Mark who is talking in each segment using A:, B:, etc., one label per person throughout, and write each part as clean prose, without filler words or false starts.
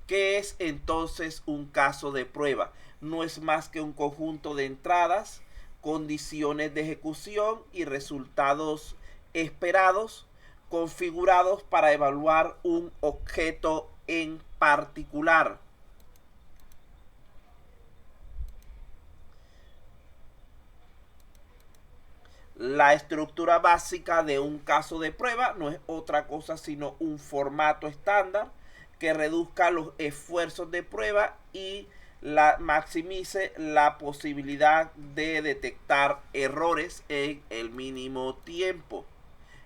A: ¿Qué es entonces un caso de prueba? No es más que un conjunto de entradas, condiciones de ejecución y resultados esperados configurados para evaluar un objeto en particular. La estructura básica de un caso de prueba no es otra cosa sino un formato estándar que reduzca los esfuerzos de prueba y maximice la posibilidad de detectar errores en el mínimo tiempo.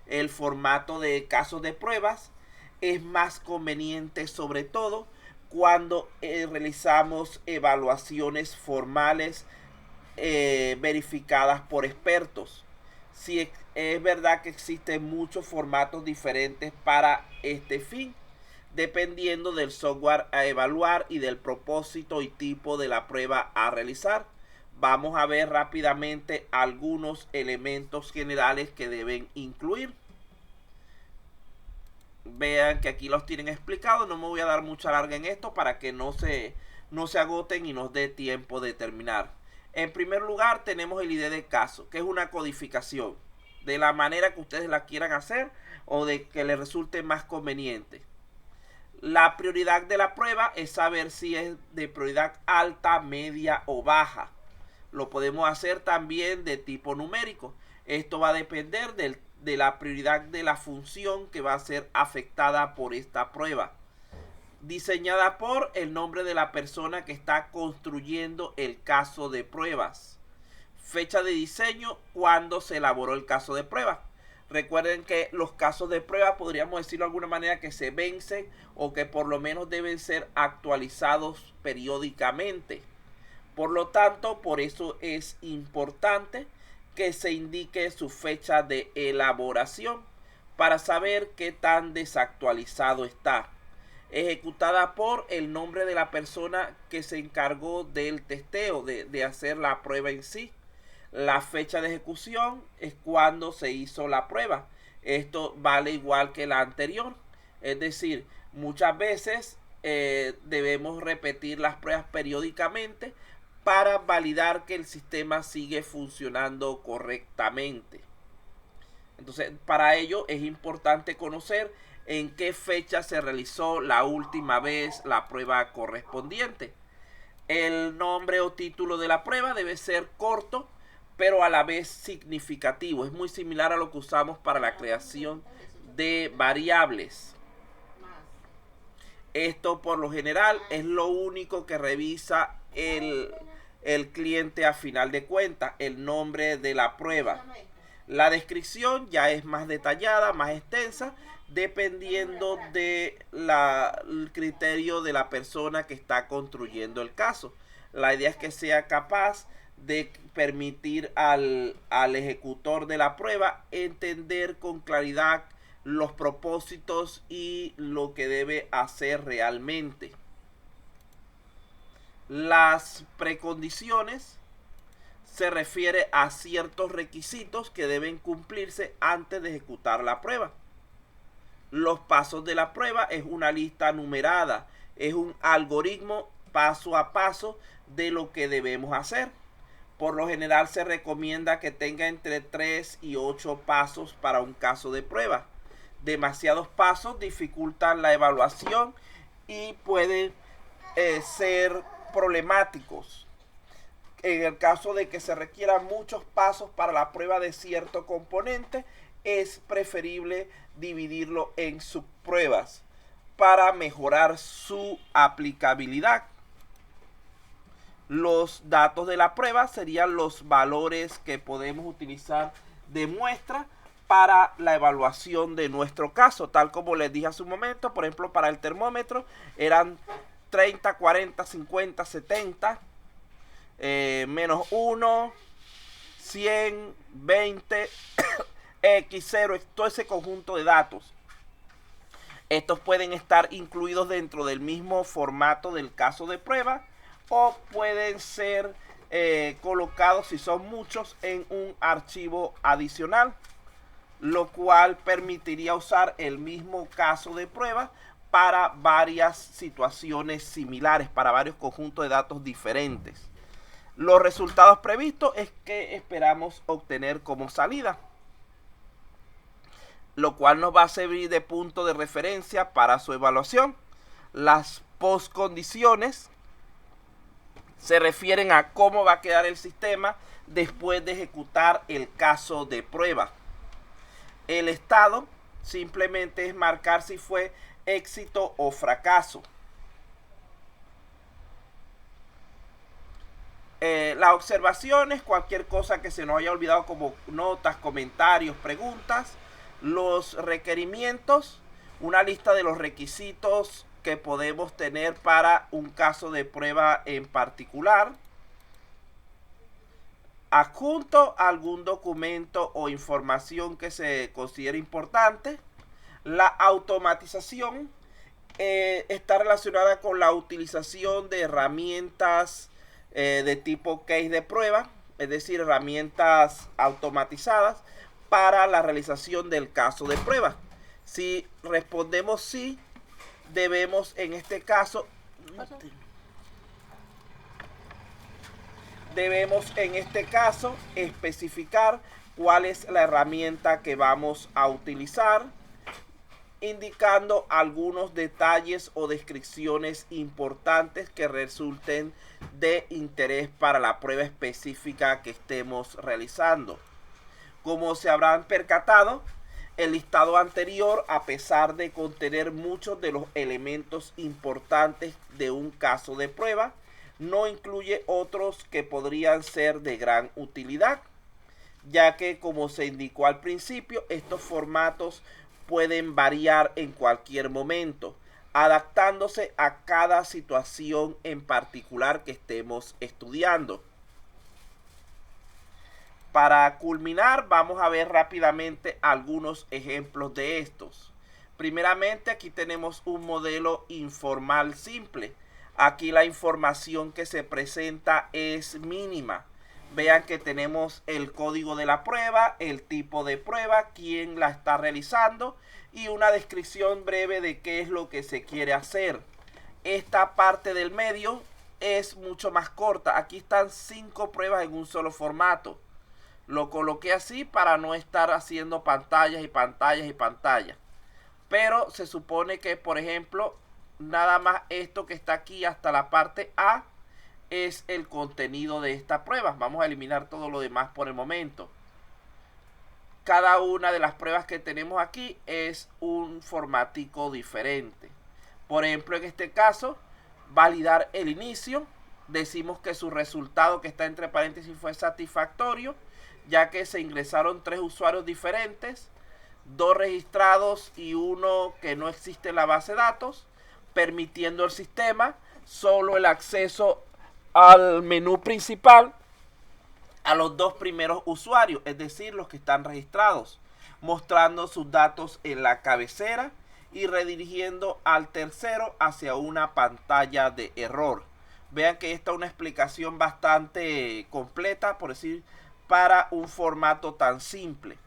A: El formato de casos de pruebas es más conveniente sobre todo cuando realizamos evaluaciones formales verificadas por expertos. Si es verdad que existen muchos formatos diferentes para este fin, dependiendo del software a evaluar y del propósito y tipo de la prueba a realizar. Vamos a ver rápidamente algunos elementos generales que deben incluir. Vean que aquí los tienen explicados. No me voy a dar mucha larga en esto para que no se agoten y nos dé tiempo de terminar. En primer lugar tenemos el ID de caso, que es una codificación de la manera que ustedes la quieran hacer o de que les resulte más conveniente. La prioridad de la prueba es saber si es de prioridad alta, media o baja. Lo podemos hacer también de tipo numérico. Esto va a depender de la prioridad de la función que va a ser afectada por esta prueba. Diseñada por el nombre de la persona que está construyendo el caso de pruebas. Fecha de diseño, cuando se elaboró el caso de prueba. Recuerden que los casos de prueba podríamos decirlo de alguna manera que se vencen o que por lo menos deben ser actualizados periódicamente. Por lo tanto, por eso es importante que se indique su fecha de elaboración para saber qué tan desactualizado está. Ejecutada por el nombre de la persona que se encargó del testeo, de hacer la prueba en sí. La fecha de ejecución es cuando se hizo la prueba. Esto vale igual que la anterior. Es decir, muchas veces debemos repetir las pruebas periódicamente para validar que el sistema sigue funcionando correctamente. Entonces, para ello es importante conocer en qué fecha se realizó la última vez la prueba correspondiente. El nombre o título de la prueba debe ser corto, pero a la vez significativo. Es muy similar a lo que usamos para la creación de variables. Esto por lo general es lo único que revisa el cliente a final de cuentas, el nombre de la prueba. La descripción ya es más detallada, más extensa, dependiendo del criterio de la persona que está construyendo el caso. La idea es que sea capaz de permitir al ejecutor de la prueba entender con claridad los propósitos y lo que debe hacer realmente. Las precondiciones se refiere a ciertos requisitos que deben cumplirse antes de ejecutar la prueba. Los pasos de la prueba es una lista numerada, es un algoritmo paso a paso de lo que debemos hacer. Por lo general se recomienda que tenga entre 3 y 8 pasos para un caso de prueba. Demasiados pasos dificultan la evaluación y pueden ser problemáticos. En el caso de que se requieran muchos pasos para la prueba de cierto componente, es preferible dividirlo en subpruebas para mejorar su aplicabilidad. Los datos de la prueba serían los valores que podemos utilizar de muestra para la evaluación de nuestro caso, tal como les dije hace un momento. Por ejemplo, para el termómetro eran 30, 40, 50, 70, menos 1, 100, 20, X0, todo ese conjunto de datos. Estos pueden estar incluidos dentro del mismo formato del caso de prueba o pueden ser colocados, si son muchos, en un archivo adicional, lo cual permitiría usar el mismo caso de prueba para varias situaciones similares, para varios conjuntos de datos diferentes. Los resultados previstos es que esperamos obtener como salida, lo cual nos va a servir de punto de referencia para su evaluación. Las postcondiciones se refieren a cómo va a quedar el sistema después de ejecutar el caso de prueba. El estado simplemente es marcar si fue éxito o fracaso. Las observaciones, cualquier cosa que se nos haya olvidado como notas, comentarios, preguntas. Los requerimientos, una lista de los requisitos que podemos tener para un caso de prueba en particular. Adjunto algún documento o información que se considere importante. La automatización está relacionada con la utilización de herramientas de tipo case de prueba, es decir, herramientas automatizadas para la realización del caso de prueba. Si respondemos sí, debemos en este caso especificar cuál es la herramienta que vamos a utilizar, indicando algunos detalles o descripciones importantes que resulten de interés para la prueba específica que estemos realizando. Como se habrán percatado, el listado anterior, a pesar de contener muchos de los elementos importantes de un caso de prueba, no incluye otros que podrían ser de gran utilidad, ya que, como se indicó al principio, estos formatos pueden variar en cualquier momento, adaptándose a cada situación en particular que estemos estudiando. Para culminar, vamos a ver rápidamente algunos ejemplos de estos. Primeramente, aquí tenemos un modelo informal simple. Aquí la información que se presenta es mínima. Vean que tenemos el código de la prueba, el tipo de prueba, quién la está realizando y una descripción breve de qué es lo que se quiere hacer. Esta parte del medio es mucho más corta. Aquí están 5 pruebas en un solo formato. Lo coloqué así para no estar haciendo pantallas y pantallas y pantallas. Pero se supone que, por ejemplo, nada más esto que está aquí hasta la parte A es el contenido de esta prueba. Vamos a eliminar todo lo demás por el momento. Cada una de las pruebas que tenemos aquí es un formático diferente. Por ejemplo, en este caso, validar el inicio. Decimos que su resultado, que está entre paréntesis, fue satisfactorio, ya que se ingresaron 3 usuarios diferentes, 2 registrados y 1 que no existe en la base de datos, permitiendo al sistema solo el acceso al menú principal a los 2 primeros usuarios, es decir, los que están registrados, mostrando sus datos en la cabecera y redirigiendo al tercero hacia una pantalla de error. Vean que esta es una explicación bastante completa, por decir, para un formato tan simple.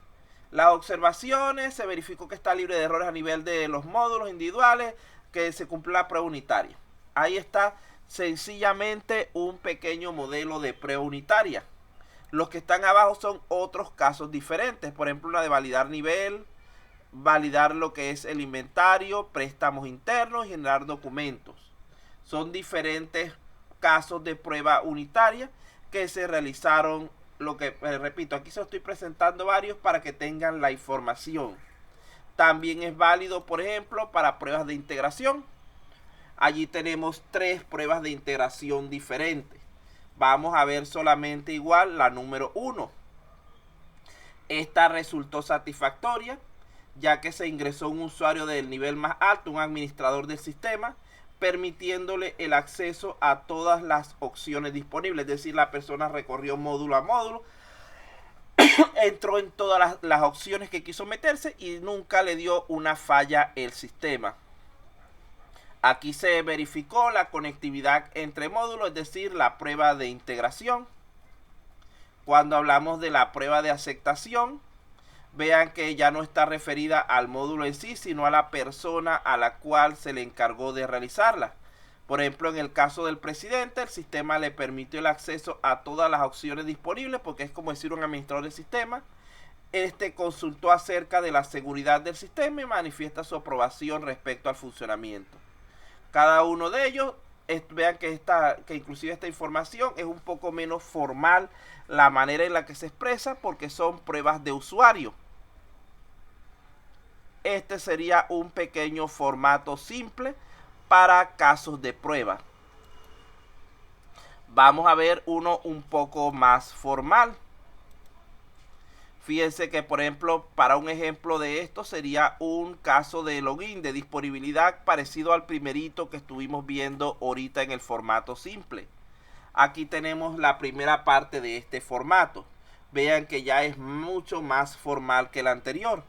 A: Las observaciones, se verificó que está libre de errores a nivel de los módulos individuales, que se cumple la prueba unitaria. Ahí está sencillamente un pequeño modelo de prueba unitaria. Los que están abajo son otros casos diferentes, por ejemplo, la de validar nivel, validar lo que es el inventario, préstamos internos y generar documentos. Son diferentes casos de prueba unitaria que se realizaron. Lo que repito, aquí se lo estoy presentando varios para que tengan la información. También es válido, por ejemplo, para pruebas de integración. Allí tenemos 3 pruebas de integración diferentes. Vamos a ver solamente igual la número 1. Esta resultó satisfactoria, ya que se ingresó un usuario del nivel más alto, un administrador del sistema, permitiéndole el acceso a todas las opciones disponibles. Es decir, la persona recorrió módulo a módulo, entró en todas las opciones que quiso meterse y nunca le dio una falla el sistema. Aquí se verificó la conectividad entre módulos, es decir, la prueba de integración. Cuando hablamos de la prueba de aceptación, Vean que ya no está referida al módulo en sí, sino a la persona a la cual se le encargó de realizarla. Por ejemplo, en el caso del presidente, el sistema le permitió el acceso a todas las opciones disponibles, porque es como decir un administrador del sistema. Este consultó acerca de la seguridad del sistema y manifiesta su aprobación respecto al funcionamiento. Cada uno de ellos, vean que inclusive esta información es un poco menos formal la manera en la que se expresa, porque son pruebas de usuario. Este sería un pequeño formato simple para casos de prueba. Vamos a ver uno un poco más formal. Fíjense que, por ejemplo, para un ejemplo de esto sería un caso de login, de disponibilidad parecido al primerito que estuvimos viendo ahorita en el formato simple. Aquí tenemos la primera parte de este formato. Vean que ya es mucho más formal que el anterior.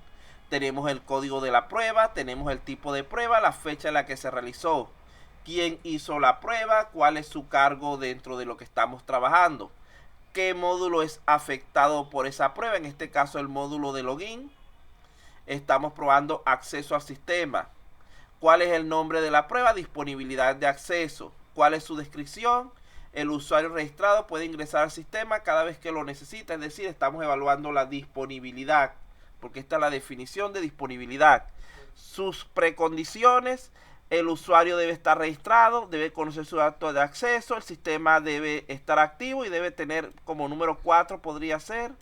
A: Tenemos el código de la prueba, tenemos el tipo de prueba, la fecha en la que se realizó, quién hizo la prueba, cuál es su cargo dentro de lo que estamos trabajando, qué módulo es afectado por esa prueba, en este caso el módulo de login. Estamos probando acceso al sistema. ¿Cuál es el nombre de la prueba? Disponibilidad de acceso. ¿Cuál es su descripción? El usuario registrado puede ingresar al sistema cada vez que lo necesita, es decir, estamos evaluando la disponibilidad, porque esta es la definición de disponibilidad. Sus precondiciones: el usuario debe estar registrado, debe conocer su dato de acceso, el sistema debe estar activo y debe tener, como número 4 podría ser,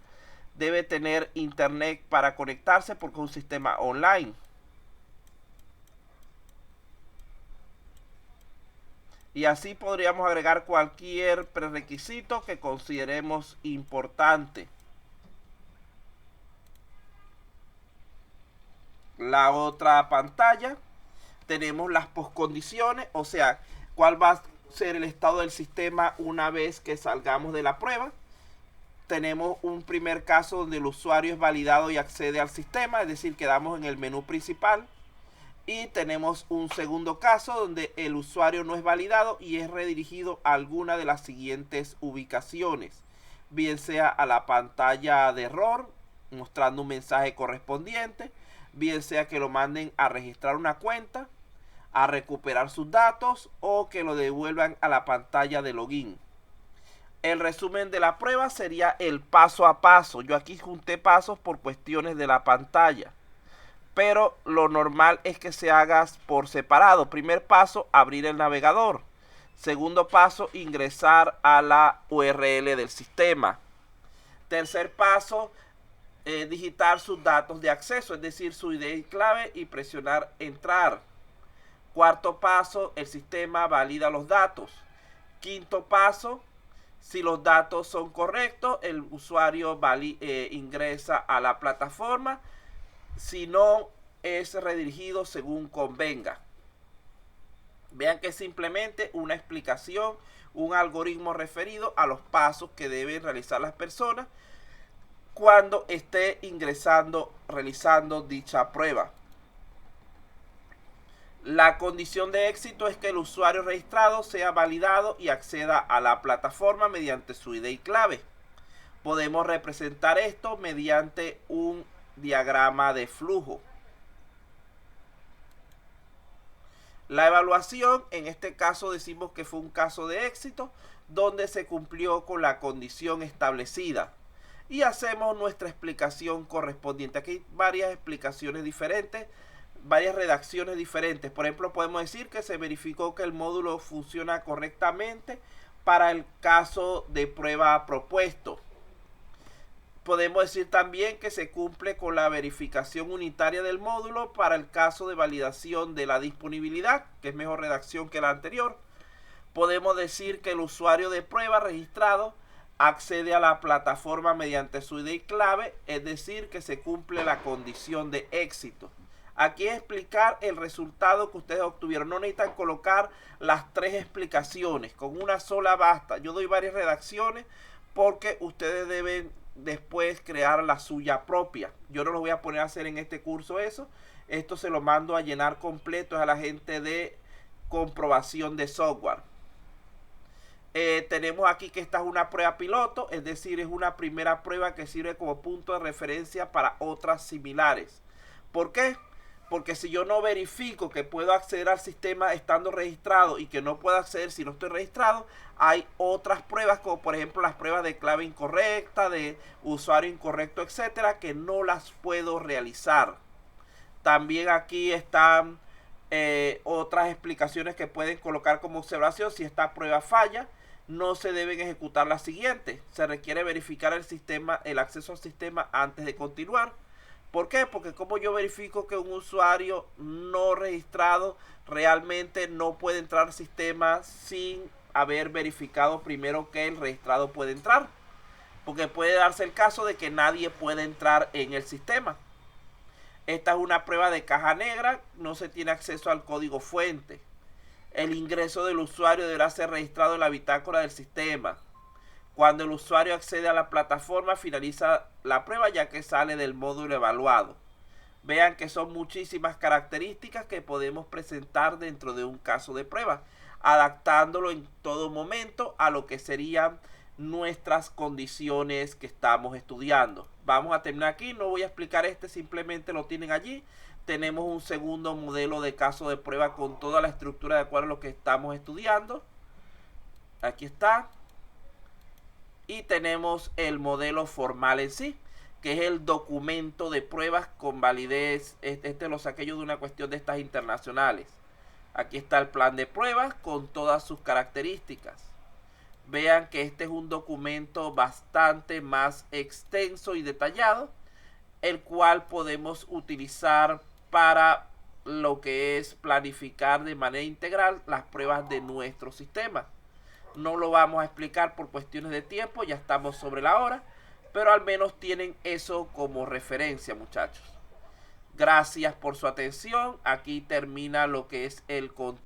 A: debe tener internet para conectarse porque es un sistema online. Y así podríamos agregar cualquier prerequisito que consideremos importante. La otra pantalla, tenemos las poscondiciones, o sea, cuál va a ser el estado del sistema una vez que salgamos de la prueba. Tenemos un primer caso donde el usuario es validado y accede al sistema, es decir, quedamos en el menú principal. Y tenemos un segundo caso donde el usuario no es validado y es redirigido a alguna de las siguientes ubicaciones, bien sea a la pantalla de error mostrando un mensaje correspondiente, bien sea que lo manden a registrar una cuenta, a recuperar sus datos o que lo devuelvan a la pantalla de login. El resumen de la prueba sería el paso a paso. Yo aquí junté pasos por cuestiones de la pantalla, pero lo normal es que se haga por separado. Primer paso, abrir el navegador. Segundo paso, ingresar a la URL del sistema. Tercer paso, digitar sus datos de acceso, es decir, su ID y clave, y presionar entrar. Cuarto paso, el sistema valida los datos. Quinto paso, si los datos son correctos, el usuario ingresa a la plataforma. Si no, es redirigido según convenga. Vean que es simplemente una explicación, un algoritmo referido a los pasos que deben realizar las personas cuando esté realizando dicha prueba. La condición de éxito es que el usuario registrado sea validado y acceda a la plataforma mediante su ID y clave. Podemos representar esto mediante un diagrama de flujo. La evaluación, en este caso decimos que fue un caso de éxito donde se cumplió con la condición establecida y hacemos nuestra explicación correspondiente. Aquí hay varias explicaciones diferentes, varias redacciones diferentes. Por ejemplo, podemos decir que se verificó que el módulo funciona correctamente para el caso de prueba propuesto. Podemos decir también que se cumple con la verificación unitaria del módulo para el caso de validación de la disponibilidad, que es mejor redacción que la anterior. Podemos decir que el usuario de prueba registrado accede a la plataforma mediante su ID y clave, es decir, que se cumple la condición de éxito. Aquí es explicar el resultado que ustedes obtuvieron. No necesitan colocar las 3 explicaciones, con una sola basta. Yo doy varias redacciones porque ustedes deben después crear la suya propia. Yo no lo voy a poner a hacer en este curso eso. Esto se lo mando a llenar completo a la gente de comprobación de software. Tenemos aquí que esta es una prueba piloto, es decir, es una primera prueba que sirve como punto de referencia para otras similares. ¿Por qué? Porque si yo no verifico que puedo acceder al sistema estando registrado y que no puedo acceder si no estoy registrado, hay otras pruebas como por ejemplo las pruebas de clave incorrecta, de usuario incorrecto, etcétera, que no las puedo realizar. También aquí están otras explicaciones que pueden colocar como observación. Si esta prueba falla, no se deben ejecutar las siguientes. Se requiere verificar el sistema, el acceso al sistema antes de continuar. ¿Por qué? Porque como yo verifico que un usuario no registrado realmente no puede entrar al sistema sin haber verificado primero que el registrado puede entrar. Porque puede darse el caso de que nadie puede entrar en el sistema. Esta es una prueba de caja negra, no se tiene acceso al código fuente. El ingreso del usuario deberá ser registrado en la bitácora del sistema. Cuando el usuario accede a la plataforma, finaliza la prueba ya que sale del módulo evaluado. Vean que son muchísimas características que podemos presentar dentro de un caso de prueba, adaptándolo en todo momento a lo que serían nuestras condiciones que estamos estudiando. Vamos a terminar aquí, no voy a explicar simplemente lo tienen allí. Tenemos un segundo modelo de caso de prueba con toda la estructura de acuerdo a lo que estamos estudiando. Aquí está. Y tenemos el modelo formal en sí, que es el documento de pruebas con validez. Este lo saqué yo de una cuestión de estas internacionales. Aquí está el plan de pruebas con todas sus características. Vean que este es un documento bastante más extenso y detallado, el cual podemos utilizar para lo que es planificar de manera integral las pruebas de nuestro sistema. No lo vamos a explicar por cuestiones de tiempo, ya estamos sobre la hora, pero al menos tienen eso como referencia, muchachos. Gracias por su atención. Aquí termina lo que es el contenido.